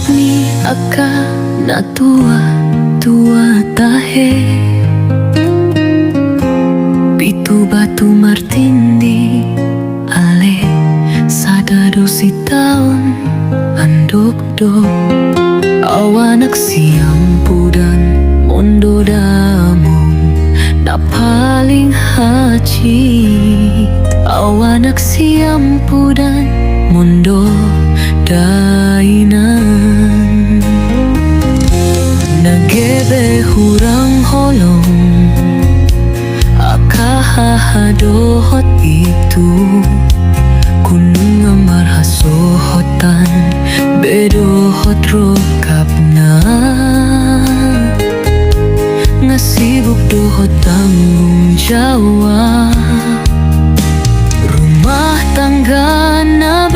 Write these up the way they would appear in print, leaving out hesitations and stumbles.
ni aka na tua tahe Pitu batu martini ale sadado si taon andok do awanak siang pudan mondo damong na paling haji awanak siang pudan mondo dainan nagebe hurang holong akahahadohot itu kunung amarhasohotan bedohot rokap na ngasibuk dohot tanggung jawab rumah tangga na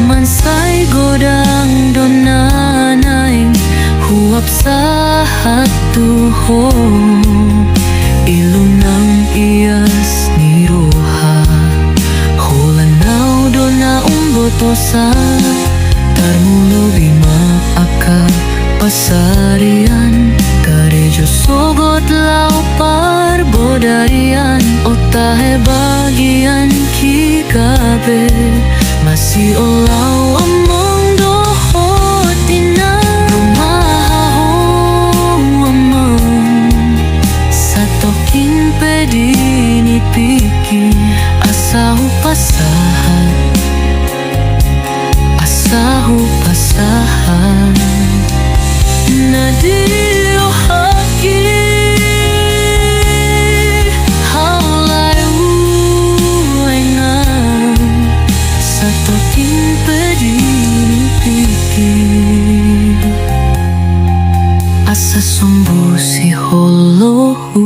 mansai godang donanaing huap sahat tuho ilunang ias niroha holanau dona umbotosa tarmulo bima aka pasarian karejo sogot lau parbodarian otahe bagian kikabe masih olau among dohot ina rumah among satokin pedini piki asahu pasahan nadio haki haulayu engang satokin pedini piki asa sombo si holohu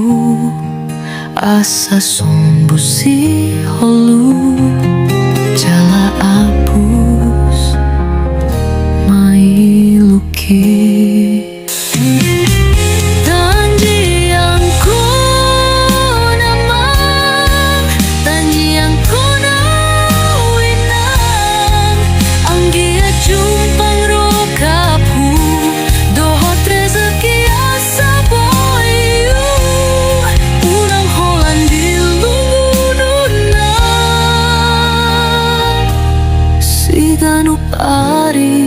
asa sombo si holu jala abus mailuki Ari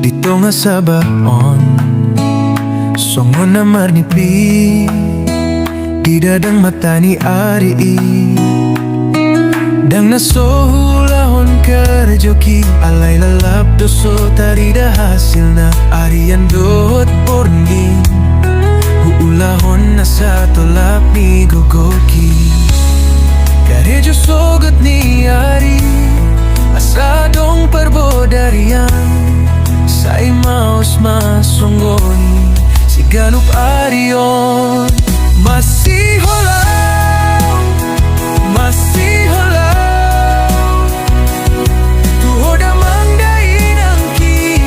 dito nga sa baon songo na marnipi di dadang mata ni ari dang nasohulahon kerjoki alay lalap doso tarida hasil na arian dot porngin huulahon na sa tolap ni gogoki karejo sogot ni ari asadong parbodarian say maos masonggoni si galup arion masih holau tuhoda mangdain angki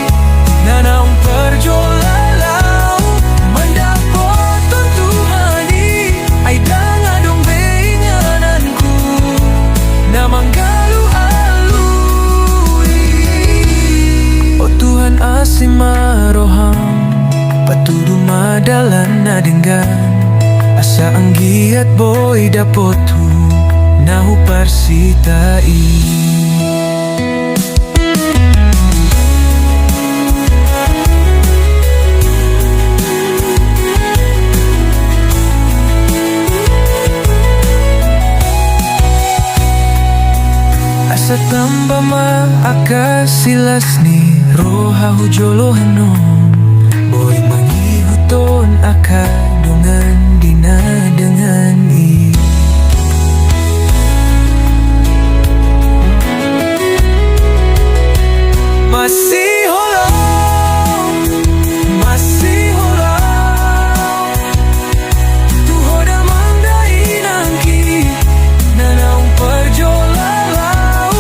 nanaung perjolalau mendapot tuntuhani ay dangadong beingananku na manggal dalan na dengan asa anggiat boy dapotu nahu parsitai. Asa tamba ma akasilas ni roha hujolohanom boy mangihuton akadungan dina dengan i. Masih holau, masih holau, tu hoda mandai nangki nanaung perjolalau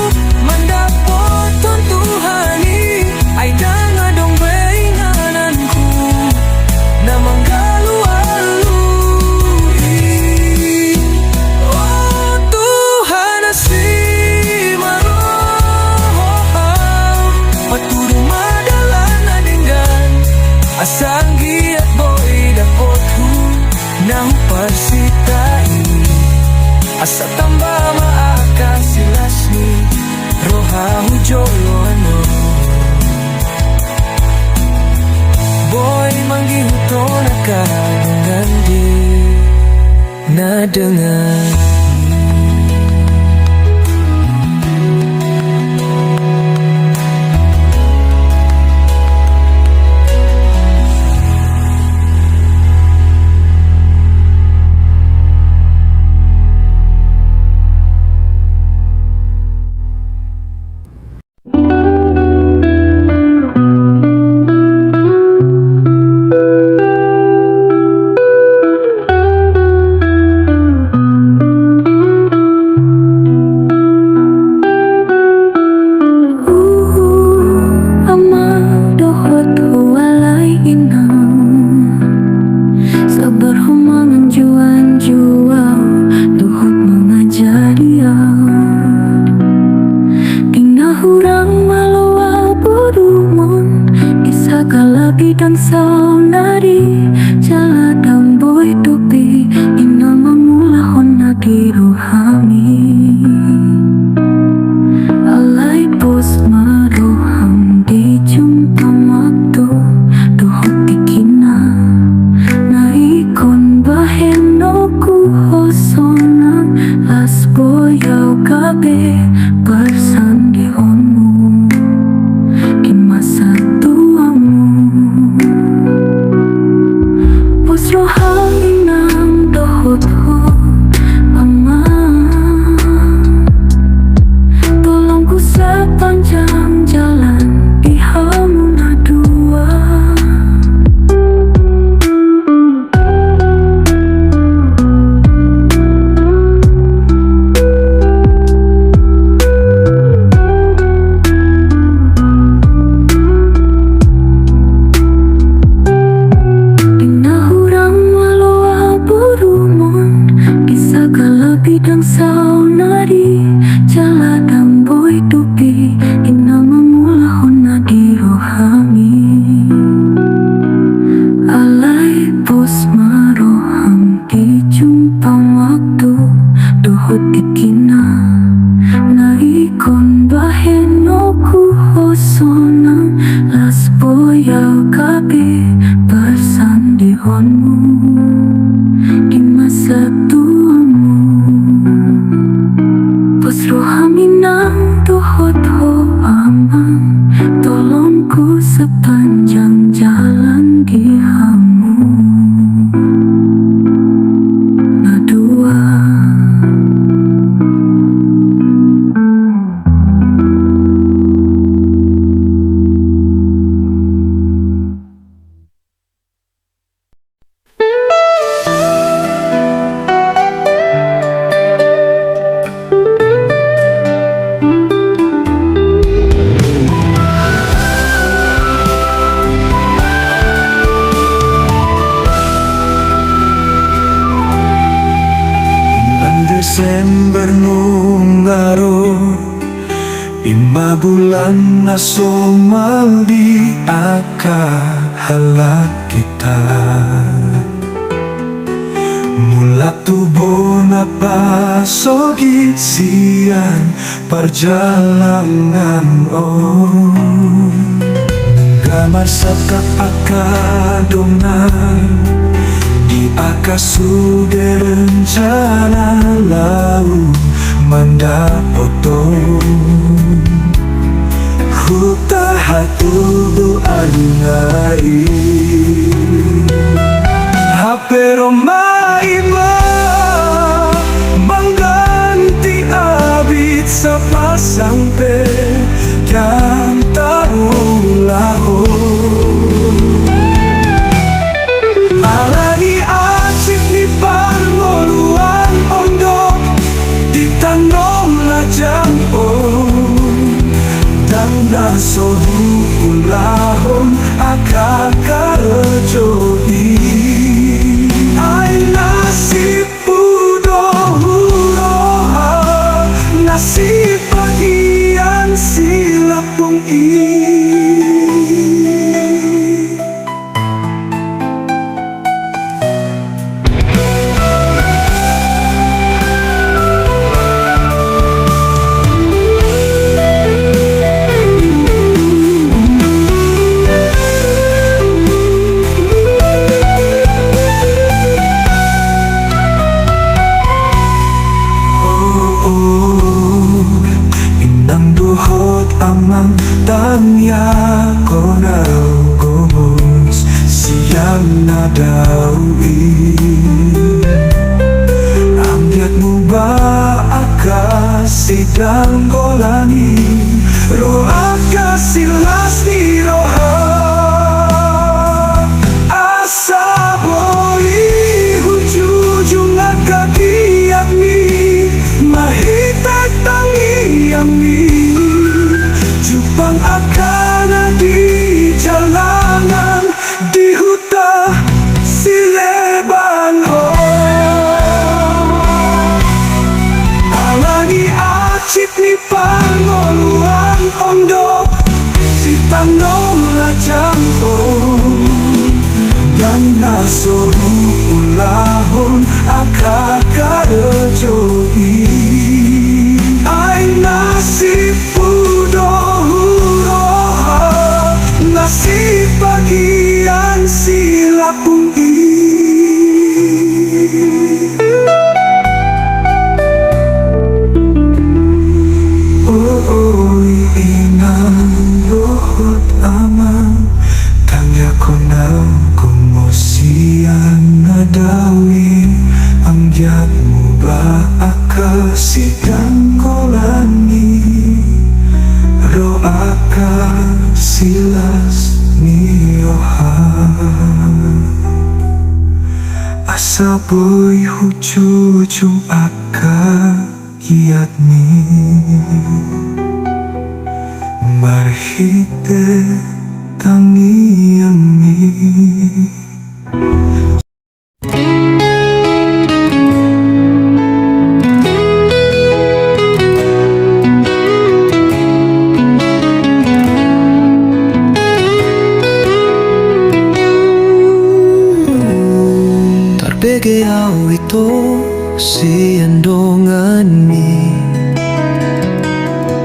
mandapoton Tuhani ai danga dong beingananku na manggalu-alui. Oh Tuhan asimaro paturo madalana dengan asang giat boy dapotu nahu parsitai. Asa tamba maakasilas ni roha hujoloano boy manggihuton akadungan di na dengan bidang saunari jala damboy tupi ina mamulahon na diruhami alai pos maruham di jumpa waktu dohot dikina na ikon bahenoku hosonan las boyau kabe bersandi onmu di masa rohanginang dohot ho ama tolongku sepanjang jalan di hamuna dua. Bidang saunari jala damboy tupi ina mamulahon na dirohami alai pos maroham di jumpa waktu dohot dikina na ikon bahenoku hosonan las boyau kabe bersandi onmu di masa tuamu. Rohaminang dohot ho amang tolongku sepanjang jalan di hamu na dua. Desember nungaro 5 bulan na sumaldi aka halat kita. Mula tubuh na pasogit siyan perjalanan Nenggamar sa kapakadongan di akasude rencana lau mandapotong huta hatudu angai Hapero maiba mengganti abit sa pasampe yang taulaho Alani asik ni pangoluan ondo di tanong lajampo dan nasohu ulahon akakarejohi Ay nasib pudohuroha nasib bagian silapung amang tanya ko na gumos siyang nadawi Ambiat mo ba akasidang golani roa kasilas ni roha asa boli hujujung agadiak mi mahitat tangiang mi Jupang akan di jalanan di huta sileban Alani acip ni pangoluan ondo si tanong lajampo dan nasoru ulahon akakarejohi Ay nasib pudohuroha nasib bagian silapung inang dohot amang tangya ko na kumosian nadawi ang yat mo ba akasidang kolani roaka silas nioha asa boy hujujung akiat ni marhite tangiang mi Tarbegeaw ito si andongan mi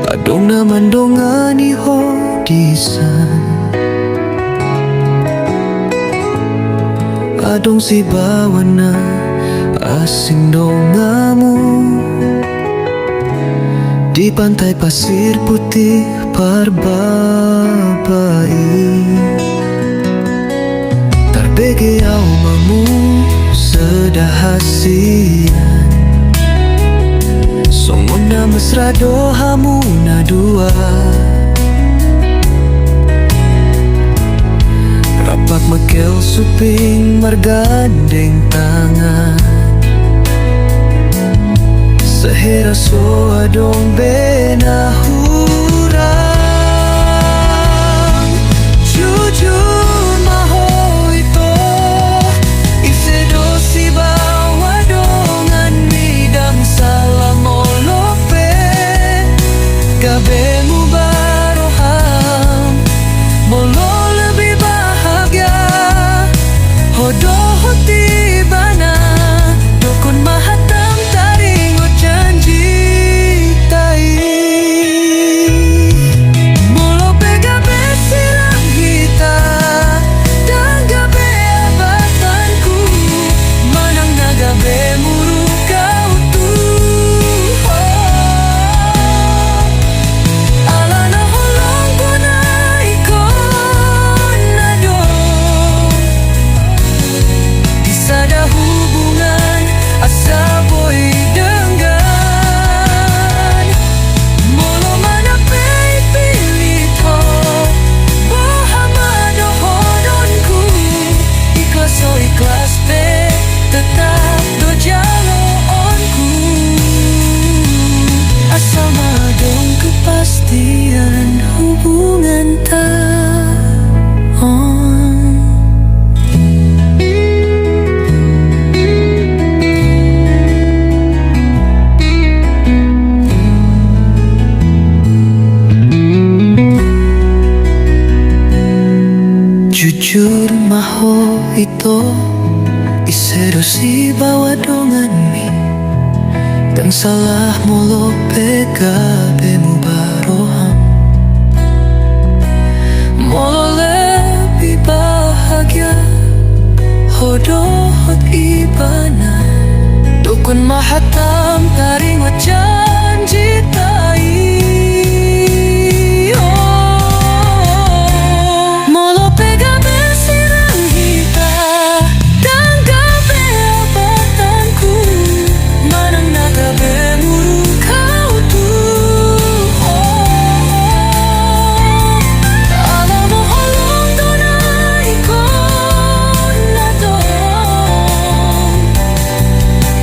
Adong naman dongan ni hodisan Adong si bawan na asing dongamu Di pantai pasir putih parbabai Tarbegeaw mamu sedahasian Songon na mesra dohamu na dua Rapat mekel suping margandeng tangan Sehera so adong benahurang Jujur maho ito Isedo si bawa dongan midang salam olope Gabe mu baroham Molo lebih bahagia ho ito iserusi bawa dongan mi dan salah molo pegabe mu baroham molo lebih bahagia hodohot ibana dukun mahatam taring janji tai molo pegabe sirang hita tanggabe abatanku manang nagabe muru kau tu alam holong donai kon nadong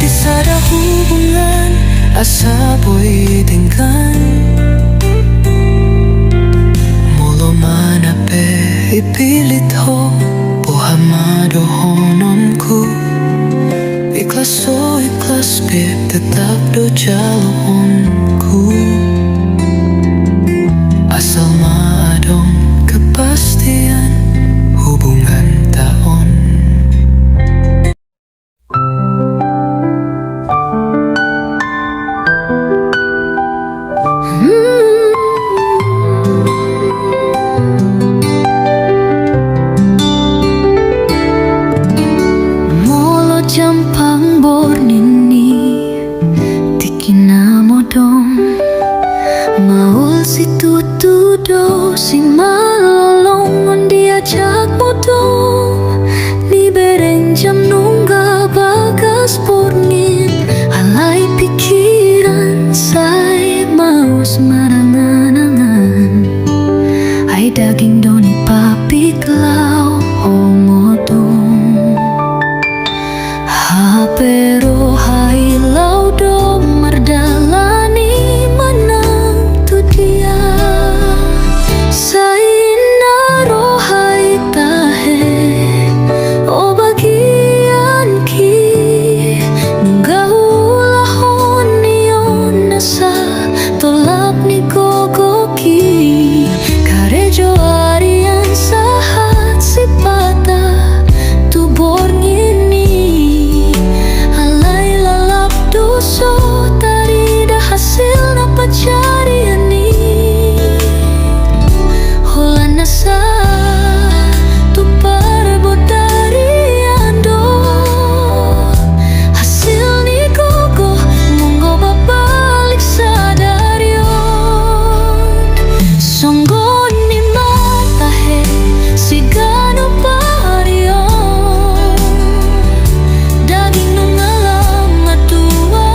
disada hubungan asa boy tingkan molo mana pe ipilit ho pohamado hononku ikhlas so ikhlas beb tetap do jalonku asal maadong kepastian hubungan taon. Molo jampang bornini tikina modong maul si tutudo si malolong diajak modong di bereng jam nungga bagas bornin alai pikiran say mau semarangan ai daging doni papi klau omodong pero hai laudo mardalani manang tu dia saina rohai tahe o bagian ki nunggahula honion nasa tolap ni gogoki karejo arian sahat sipata tu borngin so tarida hasil na pacarian ni holan nasa tu parbotarian do hasil ni gogo monggo babalik sadarion songgo ni matahe sigano parion daging nungalam matua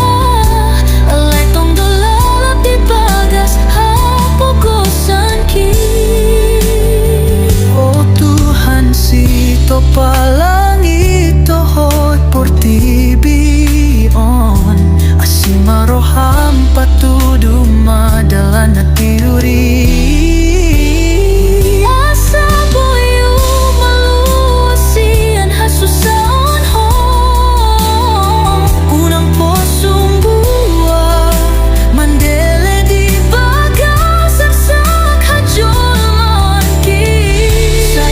palangit tohot portibion asimaroham patudu madalan at tiuri asa boyu maluasian hasusaon ho unang posong buwa mandele di bagas saksak hajolman ki sa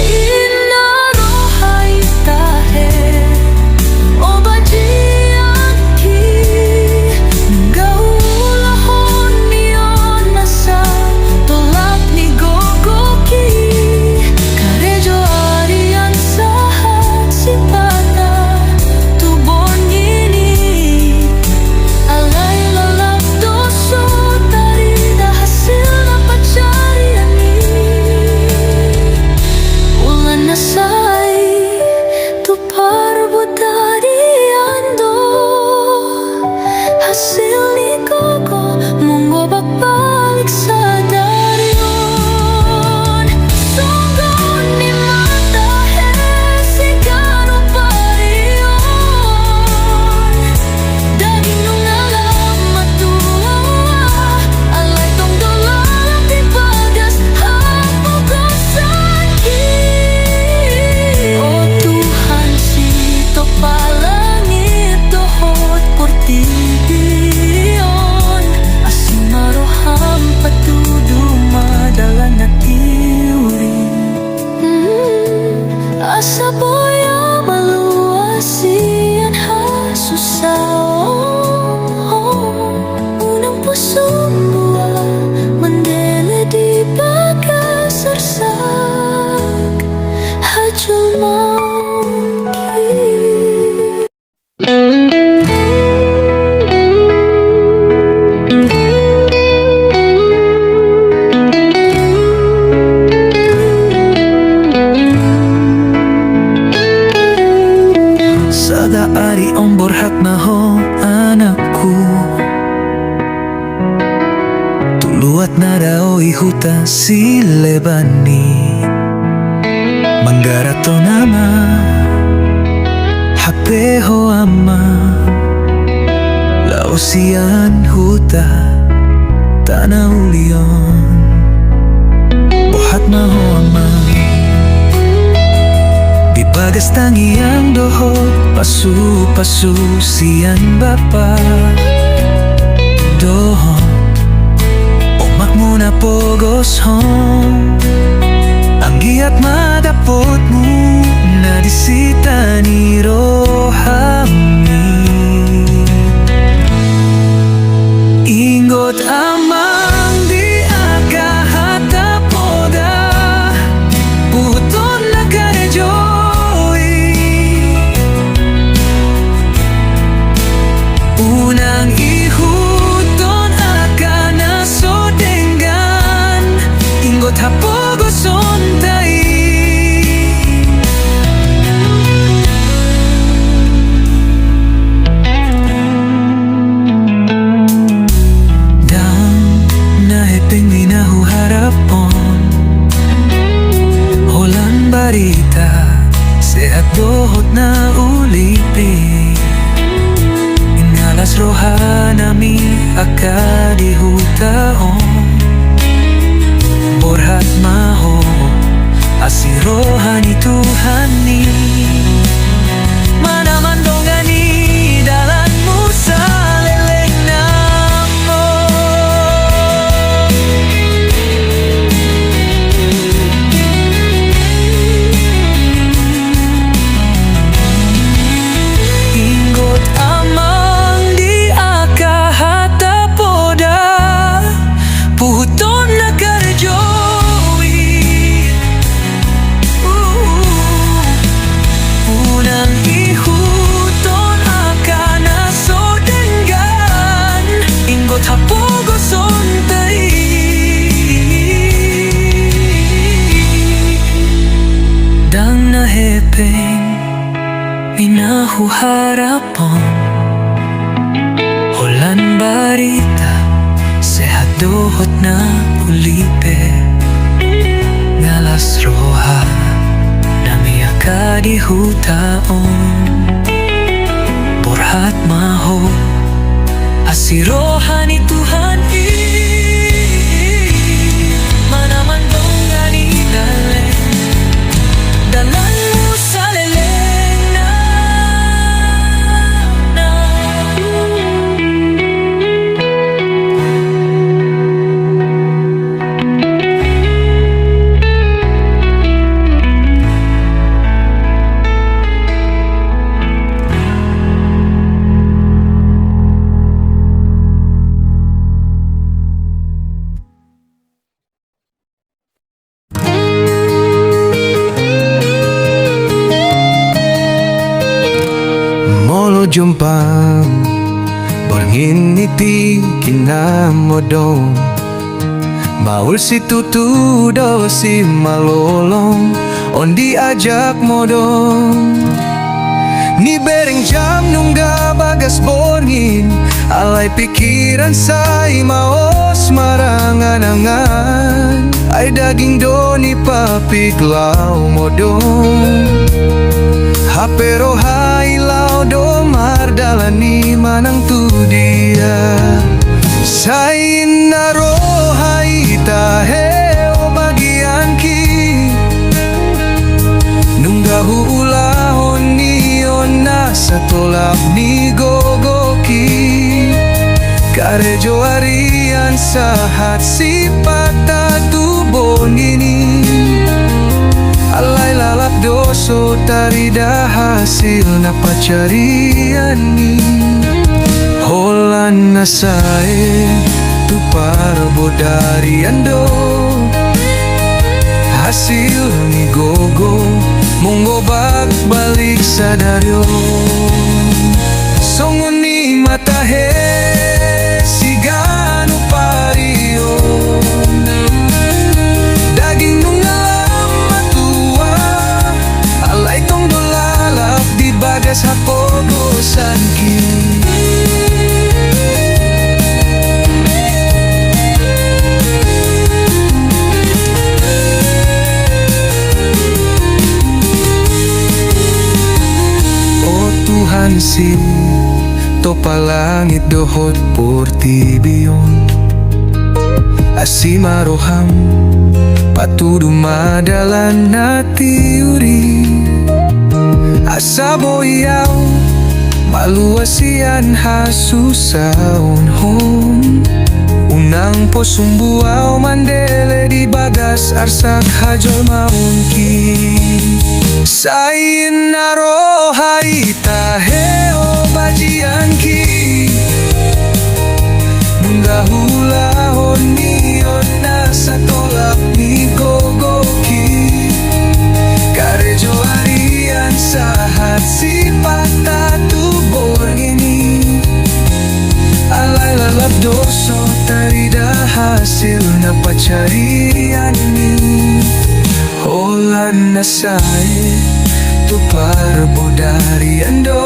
ihuta silebani Manggarato nama Hapeho ama Lausian huta Tanah ulion Buhat maho ama Di bagas tangiang doho Pasu-pasu sian bapa Doho Umak muna pogos home Ang giat madapot mo Na disita ni rohami Ingot amang di akahata poda Puton na karejoy Unang ihuton akana so denggan Ingot hapogo sonday Barita sehat dohot na ulipi Ingalas rohanami akadi hutaon Borhat maho asirohani Tuhani Mana mandongani dalanmu saleleng namo Dang nahepeng Minahuharapon Holan barita Sehat dohot na ulipe Ngalas roha Nami akadi hutaon Borhat maho Asirohani Tuhani Mana mandongani daleng Dalanmu saleleng na Jumpang Borngin iti kinamodong Baul si tutudo si malolong On diajak modong Ni bereng jam nungga bagas borngin Alay pikiran say maos marangan-angan Ay daging doni papiglaw modong Hapero hailau domar dalani manang tu dia Sain naro haita heo bagian ki Nunggahu ulahon niyon na sa tolap ni gogoki Karejo arian sahat si patatubon ini Alay lalap doso tarida hasil na pacarian ni Holan na sae tu parbo dari ando Hasil ni gogo monggo balik sadaryo Songon ni matahe sigano pario Daging nungalam matua Alay tong dolalap di bagas hapogosan ki palangit dohot portibion Asimaroham patudu madalan na tiuri Asaboyaw maluasian hasusaon home Unang posumbuaw mandele di bagas arsak hajol maungki Sain naro harita heo bajian ki Munggahulahon niyon nasa tolak ni gogoki Karejo harian sahat si patatubor ini Alay lalap doso tarida hasil na pacarian ni Holan na sae tupar bodari ando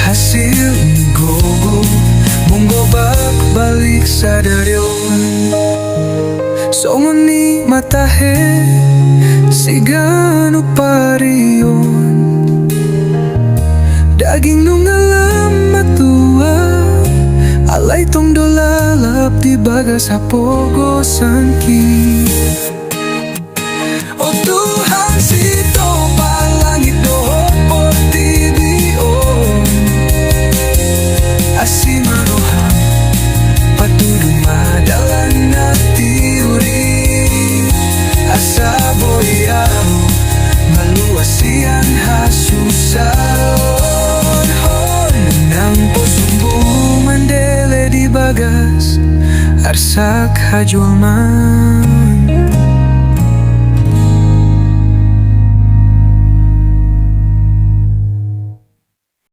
Hasil ni gogo munggo balik sa daryon Songon ni matahe sigano pariyon Daging nung alam matua Alay tong dolalap di bagas hapogosan ki O Tuhan sito palangit dohot portibion Asimaroham patudu madalan na tiuri Asaboyaw maluasian hasusaon hon Nang posumbu mandele di bagas arsak hajulman